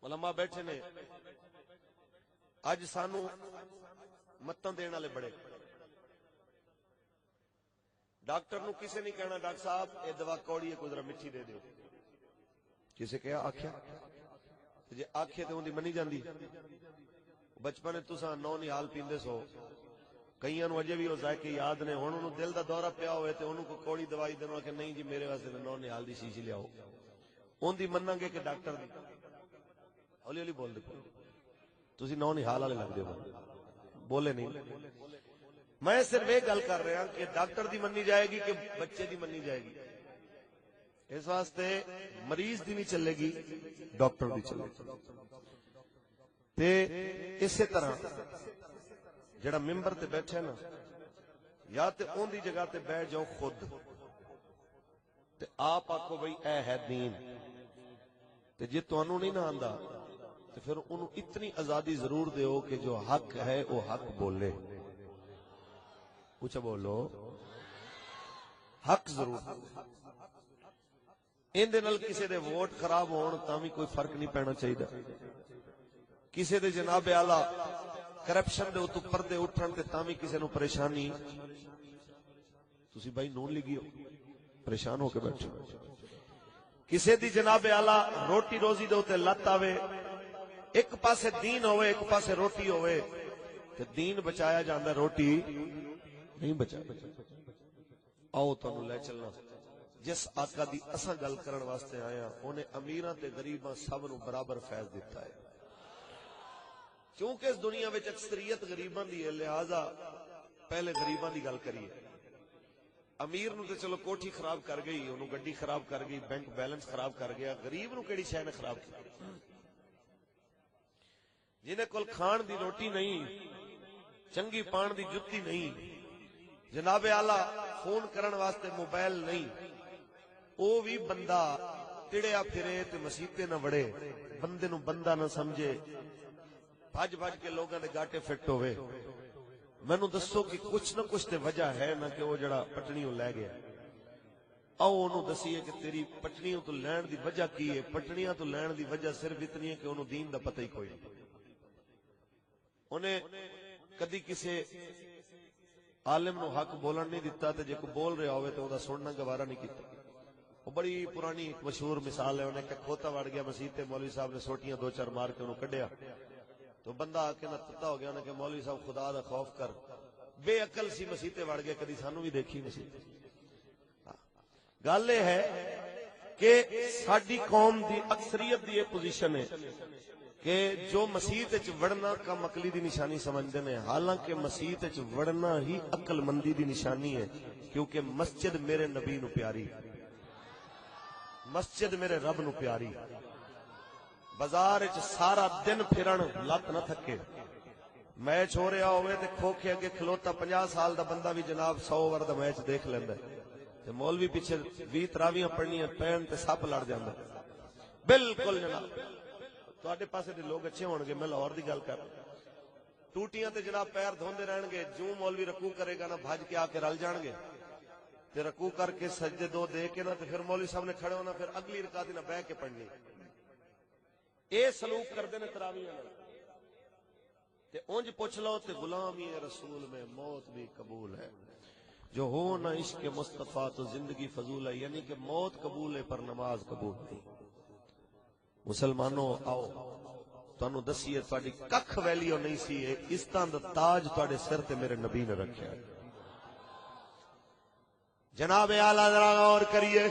علماء بیٹھے نے اج سانو متاں دین والے بڑے. ڈاکٹر نو کسے نہیں کہنا ڈاکٹر صاحب یہ دوا کوڑی ہے کوئی ذرا میٹھی دے دیو. کسے کہا آکھیا جی آکھے تے اون دی منی جاندی. بچپن تساں نو نہال پیندے سو کئیاں نو اجے بھی او ذائقے یاد نے. ہن اونوں دل دا دورہ پیا ہوئے تے اونوں کو کوڑی دوائی دینا کہ نہیں جی میرے واسطے نو نہال دی شیشی لیاؤ. اون دی مناں گے کہ ڈاکٹر دی. ہولی ہولی بول دے تسی نو نہال والے لگدے ہو بولے نہیں. میں صرف یہ گل کر رہا کہ ڈاکٹر دی منی جائے گی کہ بچے دی منی جائے گی. اس واسطے مریض دی نہیں چلے گی ڈاکٹر دی چلے گی. تے اسی طرح جڑا ممبر تے بیٹھے نا یا تے اون دی جگہ تے بیٹھ جاؤ خود تے آپ آکھو بھئی اے ہے دین. تے جے تانوں نہیں نہ آندا تے پھر انہوں اتنی آزادی ضرور دیو کہ جو حق ہے وہ حق بولے. اچھا بولو حق ضرور. ان دے نال کسے دے ووٹ خراب ہون تاں بھی کوئی فرق نہیں پینا چاہیے. کسے دے جناب اعلی کرپشن دے اوتے پردے اٹھن تے تاں بھی کسے نو پریشانی. تسی بھائی نون لگی ہو پریشان ہو کے بیٹھے. کسے دی جناب اعلی روٹی روزی دے اوتے لت آوے ایک پاسے دین ہوئے ایک پاسے روٹی ہوئے تے دین بچایا جاندا روٹی نہیں بچایا. آؤ تانوں لے چلنا جس آقا دی اساں گل کرن واسطے آیا اونے امیراں تے غریباں سب نو برابر فیض دیتا ہے. کیونکہ اس دنیا وچ اکثریت غریباں دی ہے لہذا پہلے غریباں دی گل کریے. امیر نو تے چلو کوٹھی خراب کر گئی اونوں گڈی خراب کر گئی بینک بیلنس خراب کر گیا. غریب نو کیڑی شے نے خراب کیتا؟ جنہیں کول کھان دی روٹی نہیں چنگی پان دی جتی نہیں جناب اعلی فون کرن واسطے موبائل نہیں او بھی بندہ تڑیا پھرے تے مسیتے نہ وڑے بندے نو بندہ نہ سمجھے بھج بھج کے لوگاں دے گاٹے فٹ ہوئے. مینوں دسو کہ کچھ نہ کچھ تے وجہ ہے نہ کہ وہ جڑا پٹڑیوں لے گیا. آؤ انہوں دسیے کہ تیری پٹڑیوں تو لین دی وجہ کی ہے. پٹڑیاں تو لین دی وجہ صرف اتنی ہے کہ انہوں دین دا پتہ ہی کوئی نہیں. انہیں کدی کسے عالم نو حق بولن نہیں دیتا تے جے کو بول رہا ہوئے تو دا سننا گوارا نہیں کیتا. وہ بڑی پرانی ایک مشہور مثال ہے. انہیں کہ کھوتا وڑ گیا مسجد تے مولوی صاحب نے سوٹیاں دو چار مار کے انہوں کڈیا تو بندہ آ کے نہ تتا ہو گیا نا کہ مولوی صاحب خدا دا خوف کر بے عقل سی مسجد تے وڑ گیا کدی سانو بھی دیکھی مسجد. گل یہ ہے کہ ساڈی قوم دی اکثریت دی یہ پوزیشن ہے کہ جو مسجد وچ وڑنا کم عقلی دی نشانی سمجھدے نے. حالانکہ مسجد وچ وڑنا ہی عقل مندی دی نشانی ہے کیونکہ مسجد میرے نبی نو پیاری مسجد میرے رب نو پیاری. بازار وچ سارا دن پھرن لت نہ تھکے. میچ ہو رہا ہوئے تے کھوکھے اگے کھلوتا 50 سال دا بندہ بھی جناب 100 اوور دا میچ دیکھ لیندا ہے تے مولوی پیچھے 20 تراویاں پڑھنیاں پین تے سپ لڑ جاندا. بالکل جناب تواڈے پاسے دے لوگ اچھے ہون گے. میں لاہور دی گل کر ٹوٹیاں تے جناب پیر دھوندے رہن گے. جو مولوی رکوع کرے گا نا بھج کے آ کے رل جان گے تے رکوع کر کے سجدے دو دے کے نا تے پھر مولوی صاحب نے کھڑے ہونا پھر اگلی رکعت نہ بیٹھ کے پڑھنی. اے سلوک کردے نے تراویحاں نال تے اونج پوچھ لو تے غلامی رسول میں موت بھی قبول ہے. جو ہو نہ عشق مصطفیٰ تو زندگی فضول ہے. یعنی کہ موت قبول ہے پر نماز قبول نہیں. مسلمانوں آؤ تانوں دسیے تہاڈی ککھ ویلیو نہیں سی. اس طرح دا تاج تہاڈے سر تے میرے نبی نے رکھیا ہے. جناب اعلیٰ ذرا غور کریے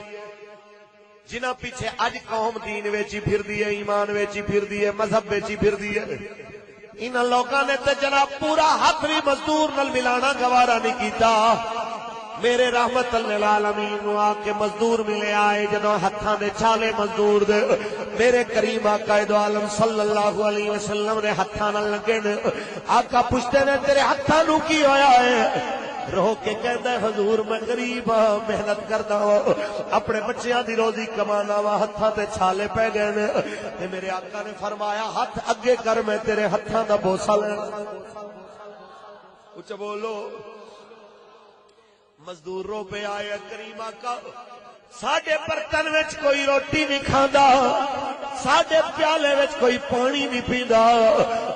جنہ پیچھے اج قوم دین ویچی پھر دی ہے ایمان ویچی پھر دی ہے مذہب ویچی پھر دی ہے انہاں لوکاں نے تے جناب پورا ہاتھ بھی مزدور نال ملانا گوارا نہیں کیتا. میرے رحمت للعالمین نو آ کے مزدور ملے آئے جدوں ہتھاں دے چھالے مزدور دے میرے کریم آقا دو عالم صلی اللہ علیہ وسلم نے ہتھاں نال لگے نے. آقا پوچھتے نے تیرے ہتھاں نو کی ہویا ہے؟ رو کے کہتا ہے حضور میں غریب ہاں محنت کرتا ہوں اپنے بچیاں دی روزی کمانا وا ہتھاں تے چھالے پہ گئے نے. تے میرے آقا نے فرمایا ہاتھ اگے کر میں تیرے ہتھاں دا بوسا لینا. اچھا بولو. مزدور رو پہ آئے کریم آقا ساڈے برتن وچ کوئی روٹی نہیں کھاندا، ساڈے پیالے وچ کوئی پانی نہیں پیندا،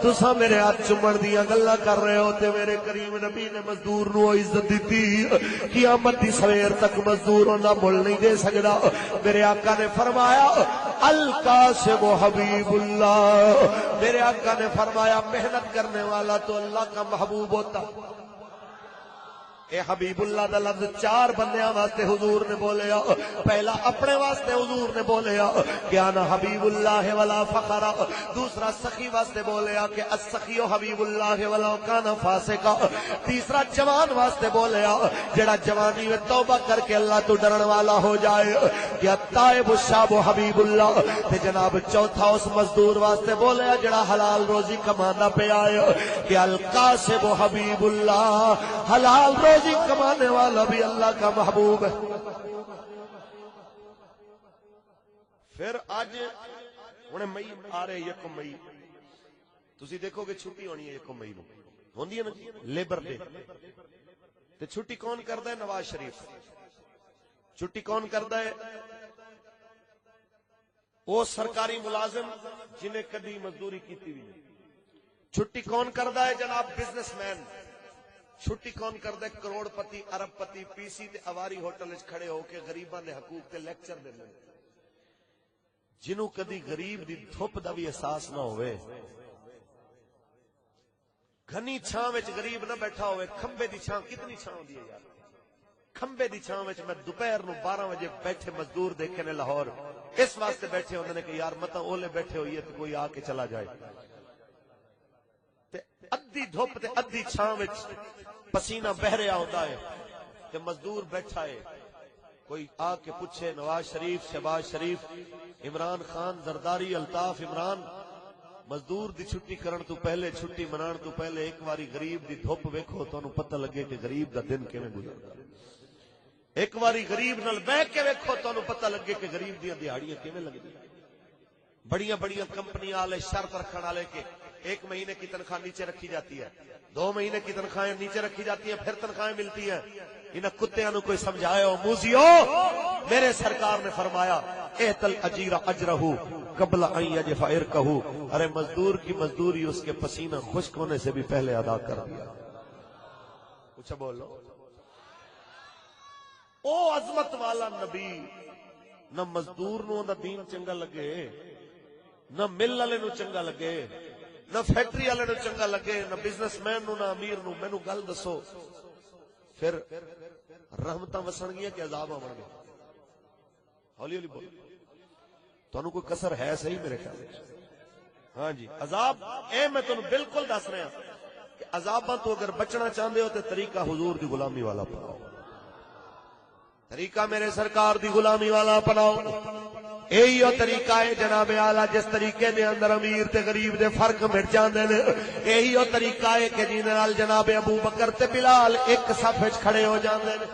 تساں میرے ہاتھ چومن دیاں گلاں کر رہے ہو تے میرے کریم نبی نے مزدور نو عزت دتی، قیامت دی سویر تک مزدور اوندا مل نہیں دے سکدا۔ میرے آقا نے فرمایا القاسم حبیب اللہ، میرے آقا نے فرمایا محنت کرنے والا تو اللہ کا محبوب ہوتا۔ اے حبیب اللہ دا لفظ 4 بندیاں واسطے حضور نے بولیا، پہلا اپنے واسطے حضور نے بولیا کہ انا حبیب اللہ ولا فخر، دوسرا سخی واسطے بولیا کہ السخی حبیب اللہ ولا کان فاسقا، تیسرا جوان واسطے بولیا جڑا جوانی میں توبہ کر کے اللہ تو ڈرن والا ہو جائے کہ التائب الشاب حبیب اللہ، تے جناب چوتھا اس مزدور واسطے بولیا جڑا حلال روزی کماندا پیا ہے کہ القاسب حبیب اللہ، حلال روزی کمانے والا بھی اللہ کا محبوب ہے۔ پھر آج انہیں مئی آ رہے 1 مئی، تسی دیکھو کہ چھٹی ہونی ہے 1 مئی نو، ہوندی ہے نا لیبر ڈے، تے چھٹی کون کردا ہے؟ نواز شریف۔ چھٹی کون کردا ہے؟ وہ سرکاری ملازم جنہیں کدی مزدوری کیتی بھی نہیں۔ چھٹی کون کردا ہے؟ جناب بزنس مین۔ چھٹی کون کردا ہے؟ کروڑ پتی، ارب پتی، پی سی تے اواری ہوٹل وچ کھڑے ہو کے غریباں دے حقوق تے لیکچر دیندے، جنوں کدی غریب دی دھوپ دا بھی احساس نہ ہوئے، گھنی چھاں وچ غریب نہ بیٹھا ہوئے۔ کھمبے دی چھاں کتنی چھاں ہوندی ہے یار، کھمبے دی چھاں وچ میں دوپہر نو 12 بجے بیٹھے مزدور دیکھے نے لاہور، اس واسطے بیٹھے ہوندے نے کہ یار متا اولے بیٹھے ہوئی ہے تو کوئی آ کے چلا جائے، تے ادھی دھوپ تے ادھی چھاں وچ پسینہ بہ رہا ہوندا ہے تے مزدور بیٹھا ہے، کوئی آ کے پوچھے نواز شریف، شہباز شریف، عمران خان، زرداری، الطاف عمران مزدور دی چھٹی کرن تو پہلے، چھٹی منان تو پہلے ایک واری غریب دی دھوپ ویکھو تانوں پتہ لگے کہ غریب دا دن کیویں گزردا، ایک واری غریب نال بیٹھ کے ویکھو تانوں پتہ لگے کہ غریب دیاں دیہاڑیاں کیویں لگدیاں۔ بڑیاں بڑیاں کمپنیاں والے شرط رکھن والے کہ 1 مہینے کی تنخواہ نیچے رکھی جاتی ہے، 2 مہینے کی تنخواہیں نیچے رکھی جاتی ہیں، پھر تنخواہیں ملتی ہیں۔ انہاں کتےاں نو کوئی سمجھائے ہو موزیو، میرے سرکار نے فرمایا اعطل اجیر اجرہ قبل ان یجف عرقہ، ارے مزدور کی مزدوری اس کے پسینہ خشک ہونے سے بھی پہلے ادا کر دیا۔ اچھا بولو، او عظمت والا نبی نہ مزدور نو دا دین چنگا لگے، نہ مل والے نو چنگا لگے، نہ فیکٹری والے نو چنگا لگے، نہ بزنس مین نو، نہ امیر نو۔ مینوں گل دسو پھر رحمتاں وسن گیا کہ عذاب آون گے؟ ہولی ہولی بول، تانوں کوئی کسر ہے صحیح میرے خیال وچ؟ ہاں جی عذاب، اے میں تانوں بالکل دس رہا کہ عذاباں تو اگر بچنا چاہندے ہو تے طریقہ حضور دی غلامی والا اپناؤ، طریقہ میرے سرکار دی غلامی والا اپناؤ۔ یہی طریقہ ہے جناب اعلیٰ جس طریقے دے اندر امیر تے غریب دے فرق مٹ جاندے نے، یہی طریقہ ہے کہ جن نال جناب ابو بکر تے بلال ایک صف وچ کھڑے ہو جاندے نے۔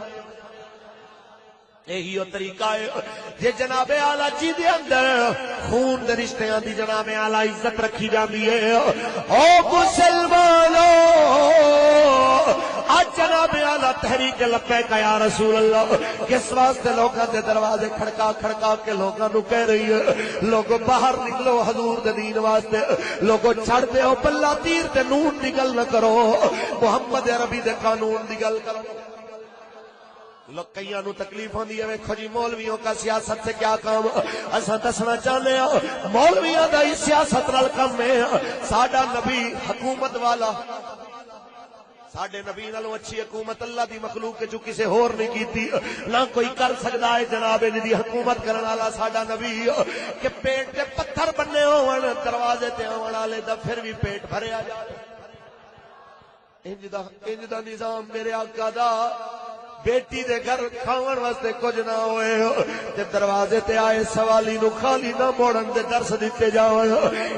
یہی طریقہ ہے جے جناب اعلیٰ جی دے اندر خون دے رشتیاں دی جناب اعلیٰ عزت رکھی جاندی ہے۔ او مسلمانو آج جناب اعلیٰ تحریک لبیک یا رسول اللہ کس واسطے لوگاں دے دروازے کھڑکا کھڑکا کے لوگاں نو کہہ رہی ہے لوگو باہر نکلو حضور دے دین واسطے، لوگو چھڑ دے ہو پلہ تیر تے نون دی گل نہ کرو، محمد عربی دے قانون دی گل کرو۔ لوگ کئیاں نو تکلیف ہوندی ہے، ویکھو جی مولویوں کا سیاست سے کیا کام، اساں دسنا چاہنے ہاں مولویاں دا اس سیاست نال کم ہے۔ ساڈا نبی حکومت والا، ساڈے نبی نالوں اچھی حکومت اللہ دی مخلوق جو کسے ہور نہیں کیتی، نہ کوئی کر سکدا ہے جناب دی حکومت کرن والا ساڈا نبی کہ پیٹ تے پتھر بننے ہون، دروازے تے آون والے دا پھر بھی پیٹ بھریا جائے۔ انج دا نظام میرے آقا دا، بیٹی دے گھر کھاون واسطے کچھ نہ ہوئے تے دروازے تے آئے سوالی نو خالی نہ موڑن دے درس دیتے جاؤ۔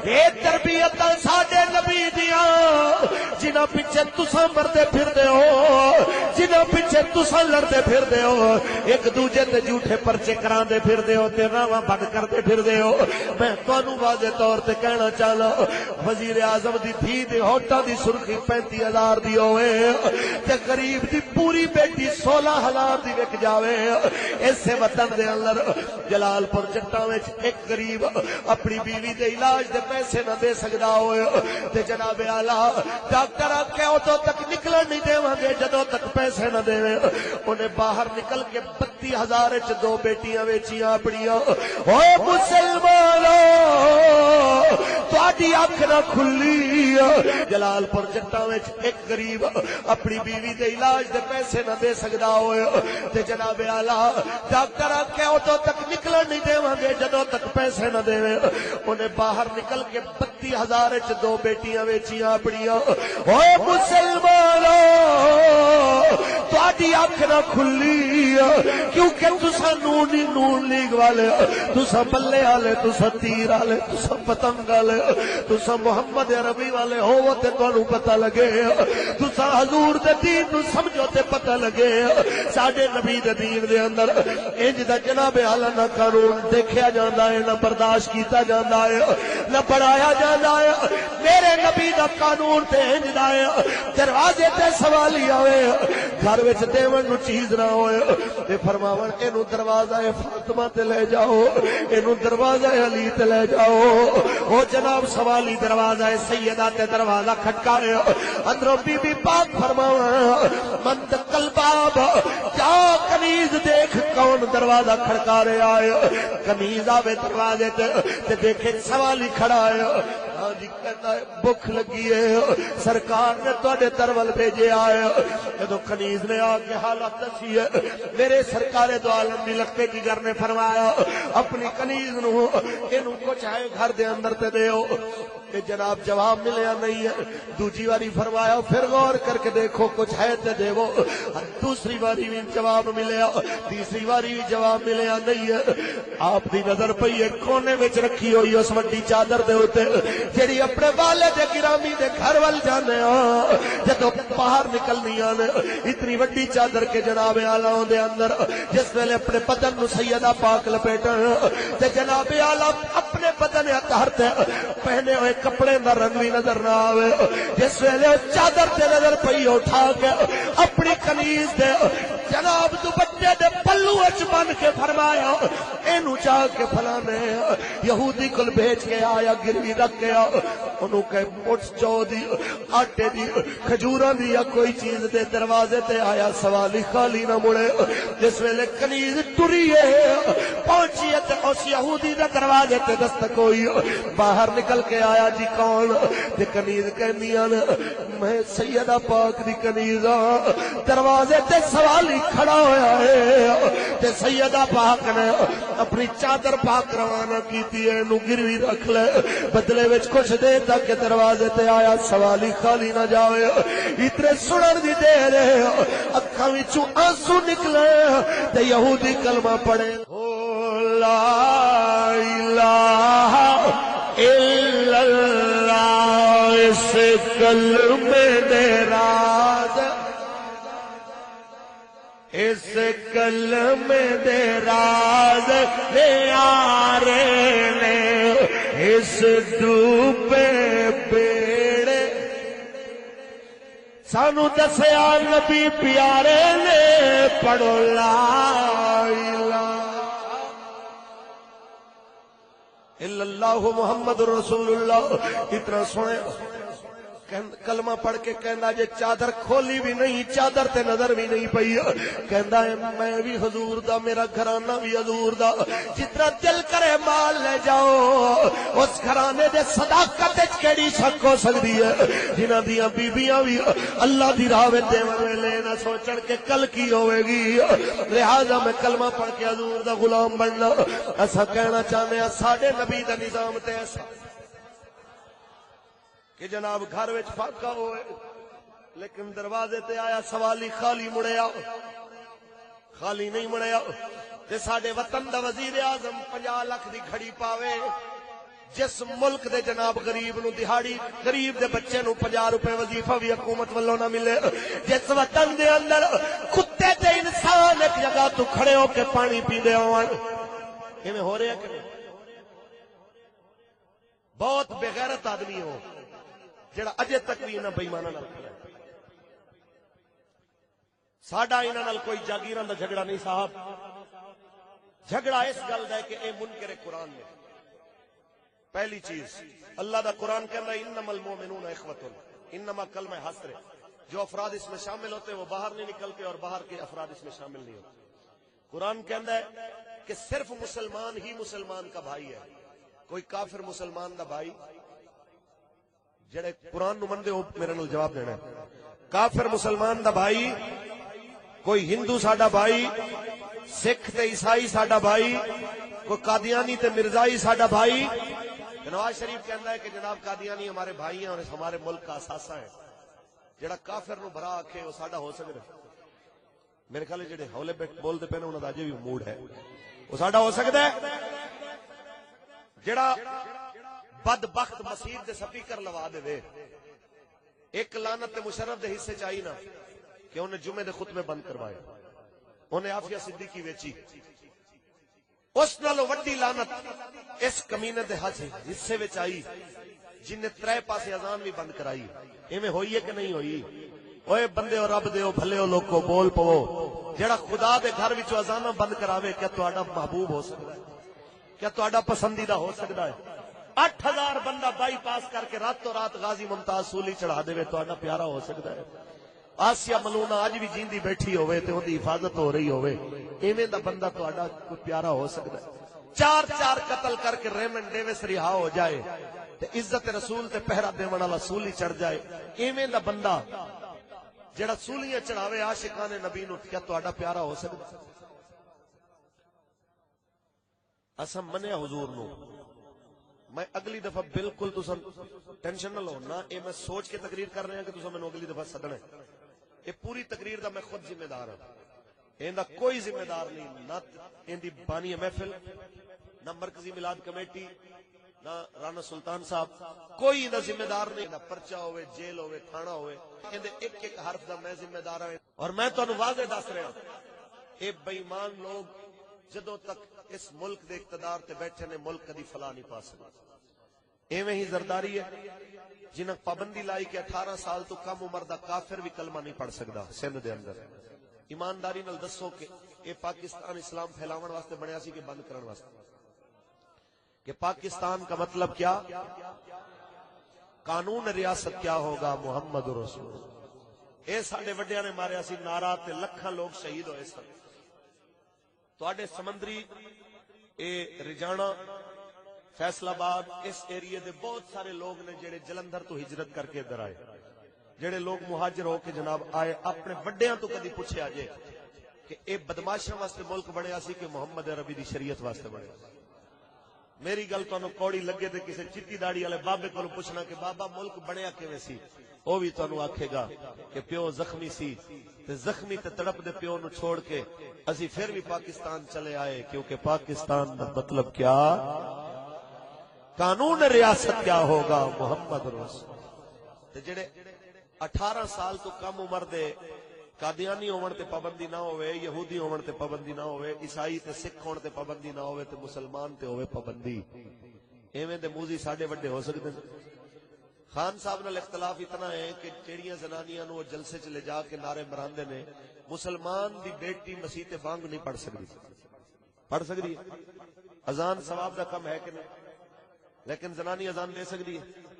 اے تربیت ساڈے نبی دیاں جنہاں پیچھے تساں مردے پھردے ہو، جنہاں پیچھے تساں لڑتے پھر دے ہو ایک دوجے تے جھوٹے پرچے کران دے پھر دے ہو تے راواں بند کرتے پھر دے ہو میں تانوں واضح طور تے کہنا چاہنا وزیر اعظم دی دھی دے ہوٹاں دی سرخی 35,000 دی ہوئے تے غریب دی پوری بیٹی 16,000 دی وک جاوے اسے وطن دے اندر جلال پور جٹاں وچ ایک غریب اپنی بیوی دے علاج دے پیسے نہ دے سکدا ہوئے تے جناب اعلی ڈاکٹر آکھے ادوں تک نکلن نہیں دیواں گے جدوں تک پیسے نہ دے انہیں باہر نکل کے 32,000 وچ 2 بیٹیاں ویچیاں اپنیاں او مسلمانو تہاڈی اکھ نہ کھلی جلال پور جٹاں وچ ایک غریب اپنی بیوی دے علاج دے پیسے نہ دے سکدا ہوئے تے جناب اعلی ڈاکٹر آکھے ادوں تک نکلن نہیں دیواں گے جدوں تک پیسے نہ دے انہیں باہر نکل کے 32,000 وچ 2 بیٹیاں ویچیاں اپنیاں او مسلمانو تہاڈی اکھ نہ کھلی کیونکہ تساں نون لیگ والے تساں بلے والے تساں تیر والے تساں پتنگ والے تساں محمد عربی والے ہو تے تانوں پتہ لگے تساں حضور دے دین نو سمجھو تے پتہ لگے ساڈے نبی دے دین دے اندر انج دا جناب اعلی نہ قانون دیکھیا جاندا ہے نہ برداشت کیتا جاندا ہے نہ پڑھایا جاندا ہے میرے نبی دا قانون تے انج دا ہے دروازے تے سوالی آوے گھر وچ دیون نو چیز نہ ہوئے تے فرماون اینو دروازہ فاطمہ تے لے جاؤ اینو دروازہ علی تے لے جاؤ او جناب سوالی دروازہ سیدہ تے دروازہ کھٹکایا اندروں بی بی پاک فرماون من دقل باب جا کنیز دیکھ کون دروازہ کھڑکا رہا ہے کنیز آوے دروازے تے دیکھے سوالی کھڑا ہے جی کہتا ہے بھوک لگی ہے سرکار نے تواڈے درول بھیجے آئے جدوں کنیز نے آ کے حالت دسی ہے میرے سرکار دو عالم دی لکھتے کی گھر نے فرمایا اپنی کنیز نو اینو کچھ ہے گھر دے اندر تے دیو کہ جناب جواب ملیا نہیں ہے دوسری باری فرمایا پھر غور کر کے دیکھو کچھ ہے تے دیو دوسری باری بھی جواب ملیا تیسری باری بھی جواب ملیا نہیں ہے آپ دی نظر پئی ہے کونے وچ رکھی ہوئی اس وڈی چادر دے اوتے جڑی اپنے والد گرامی دے گھر ول جانے جدوں باہر نکلنیاں نے اتنی وڈی چادر کے جناب اعلی دے اندر جس ویلے اپنے بدن نو سیدہ پاک لپیٹن تے جناب اعلی اپنے بدن اطہر تے پہنے ہوئے کپڑے دا رنگ بھی نظر نہ آوے جس ویلے چادر تے نظر پئی اٹھا کے اپنی کنیز دے جناب دوپٹے دے پلو وچ بن کے فرمایا اینو چاہ کے فلانے یہودی کول بھیج کے آیا گروی رکھ کے انہوں کہ پٹس جو دی آٹے دی کھجوراں دی یا کوئی چیز دے دروازے تے آیا سوالی خالی نہ مڑے جس ویلے کنیز ٹری ہے پہنچی تے اس یہودی دے دروازے تے دستک ہوئی باہر نکل کے آیا جی کون تے کنیز کہندیاں میں سیدہ پاک دی کنیز دروازے تے سوالی کھڑا ہویا ہے تے سیدہ پاک نے اپنی چادر پاک روانہ کیتی ہے نو گروی رکھ لے بدلے وچ کچھ دے تک دروازے تے آیا سوالی خالی نہ جاوے اتنے سنن دی دیر اکھاں وچوں آنسو نکلے تے یہودی کلمہ پڑھے لا الہ الا اللہ اس کلمے دے راز اس کلمے دے راز نیارے نے اس ڈوبے بیڑے سانو دسیا نبی پیارے نے پڑھو لا الہ الا اللہ محمد رسول اللہ اتنا سنے کلمہ پڑھ کے کہندا جے چادر کھولی بھی نہیں چادر تے نظر بھی نہیں پئی کہندا ہے میں بھی حضور دا میرا گھرانہ بھی حضور دا جتنا دل کرے مال لے جاؤ اس گھرانے دے صداقت وچ کیڑی شک ہو سکدی ہے جنہاں دیاں بیبییاں بھی اللہ دی راہ وچ دیون ویلے نہ سوچن کہ کل کی ہوے گی لہذا میں کلمہ پڑھ کے حضور دا غلام بننا ایسا کہنا چاہنے ہیں ساڈے نبی دا نظام تے ایسا کہ جناب گھر وچ فاقہ ہوئے لیکن دروازے تے آیا سوالی خالی مڑیا خالی نہیں مڑیا تے ساڈے وطن دا وزیر اعظم 50 لاکھ دی گھڑی پاوے جس ملک دے جناب غریب نو دہاڑی غریب دے بچے نو 50 روپے وظیفہ بھی حکومت والوں نہ ملے، جس وطن دے اندر کتے تے انسان ایک جگہ تو کھڑے ہو کے پانی پیندے ہون، ایویں ہو رہا کہ بہت بے غیرت آدمی ہو جڑا اجے تک بھی انہاں بے ایماناں نال کھڑا ہے۔ ساڈا انہاں نال کوئی جاگیراں دا جھگڑا نہیں صاحب، جھگڑا اس گل دا ہے کہ اے منکر قرآن نے۔ پہلی چیز اللہ دا قرآن کہتا ہے انما المومنون اخوۃ، انما کلمہ حصر ہے، جو افراد اس میں شامل ہوتے ہیں وہ باہر نہیں نکلتے اور باہر کے افراد اس میں شامل نہیں ہوتے۔ قرآن کہتا ہے کہ صرف مسلمان ہی مسلمان کا بھائی ہے، کوئی کافر مسلمان دا بھائی جڑے قرآن نو مندے ہو میرے نال جواب دینا ہے، کافر مسلمان دا بھائی، کوئی ہندو ساڈا بھائی، سکھ تے عیسائی ساڈا بھائی، کوئی قادیانی تے مرزائی ساڈا بھائی۔ نواز شریف کہتا ہے کہ جناب قادیانی ہمارے بھائی ہیں اور ہمارے ملک کا اثاثہ ہے، جڑا کافر نو بھرا آکھے وہ ساڈا ہو سکدا ہے؟ میرے خیال جڑے ہولے بولتے پے نے انہاں دا اجے بھی موڈ ہے، وہ ساڈا ہو سکدا ہے؟ جڑا بدبخت مسجد دے سپیکر لوا دے، ایک لعنت تے مشرف دے حصے چاہی نا کہ انہیں جمعے دے خطبے بند کروائے، انہیں عافیہ صدیقی ویچی، اس نالوں وڈی لعنت اس کمینے دے حصے وچ آئی جن نے 3 پاسے اذان بھی بند کرائی۔ ایویں ہوئی ہے کہ نہیں ہوئی؟ اوے بندے اور رب دیو بھلے ہو لوگو بول پو، جڑا خدا دے گھر وچ اذاناں بند کراوے کیا تہاڈا محبوب ہو سکدا ہے؟ کیا تہاڈا پسندیدہ ہو سکدا ہے؟ 8000 بندہ بائی پاس کر کے راتوں رات غازی ممتاز سولی چڑھا دے تہاڈا پیارا ہو سکدا ہے؟ آسیہ ملونہ اج بھی جیندی بیٹھی ہوئے تے اودی حفاظت ہو رہی ہوئے، ایویں دا بندہ تہاڈا کوئی پیارا ہو سکدا ہے؟ 4 قتل کر کے ریمنڈ ڈیوس رہا ہو جائے تے عزت رسول تے پہرا دیون والا سولی چڑھ جائے، ایویں دا بندہ جڑا سولیاں چڑھاوے عاشقان نبی نو، کیا تہاڈا پیارا ہو سکدا؟ اساں منیا حضور نو، میں اگلی دفعہ بالکل تساں ٹینشن نہ لو نا، اے میں سوچ کے تقریر کر رہا ہوں کہ تساں مینوں اگلی دفعہ سدنا ہے، یہ پوری تقریر دا میں خود ذمہ دار ہوں، ایندا کوئی ذمہ دار نہیں، نہ ایندی بانی محفل، نہ مرکزی میلاد کمیٹی، نہ رانا سلطان صاحب، کوئی دا ذمہ دار نہیں، نہ پرچہ ہوئے، جیل ہوئے، تھانہ ہوئے، ایندے ایک ایک حرف دا میں ذمہ دار ہوں۔ اور میں تانوں واضح دس رہا ہوں، اے بے ایمان لوگ جدوں تک اس ملک دے اقتدار تے بیٹھے نے ملک کدی فلاح نہیں پا سکتے۔ ایویں ہی زرداری ہے جنہاں پابندی لائی کہ 18 سال تو کم عمر دا کافر بھی کلمہ نہیں پڑھ سکدا سندھ دے اندر۔ ایمانداری نال دسو کہ اے پاکستان اسلام پھیلاون واسطے بنیا سی کہ بند کرن واسطے؟ کہ پاکستان کا مطلب کیا؟ قانون ریاست کیا ہوگا؟ محمد رسول۔ اے ساڈے وڈیاں نے ماریا سی نعرہ تے لکھاں لوگ شہید ہوئے سن۔ تواڈے سمندری اے رجانا فیصل آباد اس ایریے دے بہت سارے لوگ نے جڑے جلندھر تو ہجرت کر کے ادھر آئے، جڑے لوگ مہاجر ہو کے جناب آئے، اپنے وڈیاں تو کدی پوچھیا جے کہ اے بدماشاں واسطے ملک بنیا سی کہ محمد عربی دی شریعت واسطے بنیا؟ میری گل تانوں کوڑی لگے تے کسے چٹی داڑھی والے بابے کولوں پوچھنا کہ بابا ملک بنیا کیویں سی، وہ بھی تانوں آکھے گا کہ پیو زخمی سی تے زخمی تے تڑپ دے پیو نو چھوڑ کے اسی پھر بھی پاکستان چلے آئے، کیونکہ پاکستان دا مطلب کیا؟ قانون ریاست کیا ہوگا؟ محمد رسول۔ تے جڑے 18 سال تو کم عمر دے قادیانی ہون تے پابندی نہ ہوئے، یہودی ہون تے پابندی نہ ہوئے، عیسائی تے سکھ ہون تے پابندی نہ ہوئے تے مسلمان تے ہوئے پابندی، ایویں دے موزی ساڈے وڈے ہو سکدے نے؟ خان صاحب نال اختلاف اتنا ہے کہ جیڑیاں زنانیاں نو جلسے چ لے جا کے نعرے مراندے نے، مسلمان دی بیٹی مسیح تے بانگ نہیں پڑھ سکدی، پڑھ سکدی ہے؟ اذان ثواب دا کم ہے کہ نہیں؟ لیکن زنانی اذان دے سکدی ہے؟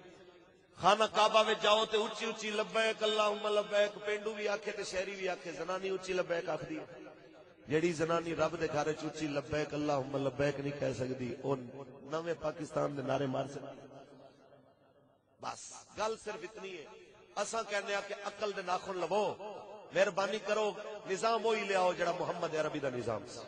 خانہ کعبہ میں جاؤ تے اچھی اچھی لبیک اللہم لبیک، پینڈو بھی آکھے تے شہری بھی آکھے، زنانی اچھی لبیک آکھدی ہے؟ جیڑی زنانی رب دے گھر وچ اچھی لبیک اللہم لبیک نہیں کہہ سکدی، او نویں پاکستان دے نعرے مار سکدی؟ بس گل صرف اتنی ہے، اساں کہنے کہ عقل دے ناخن لو، مہربانی کرو نظام وہی لے آؤ جڑا محمد عربی دا نظام سی۔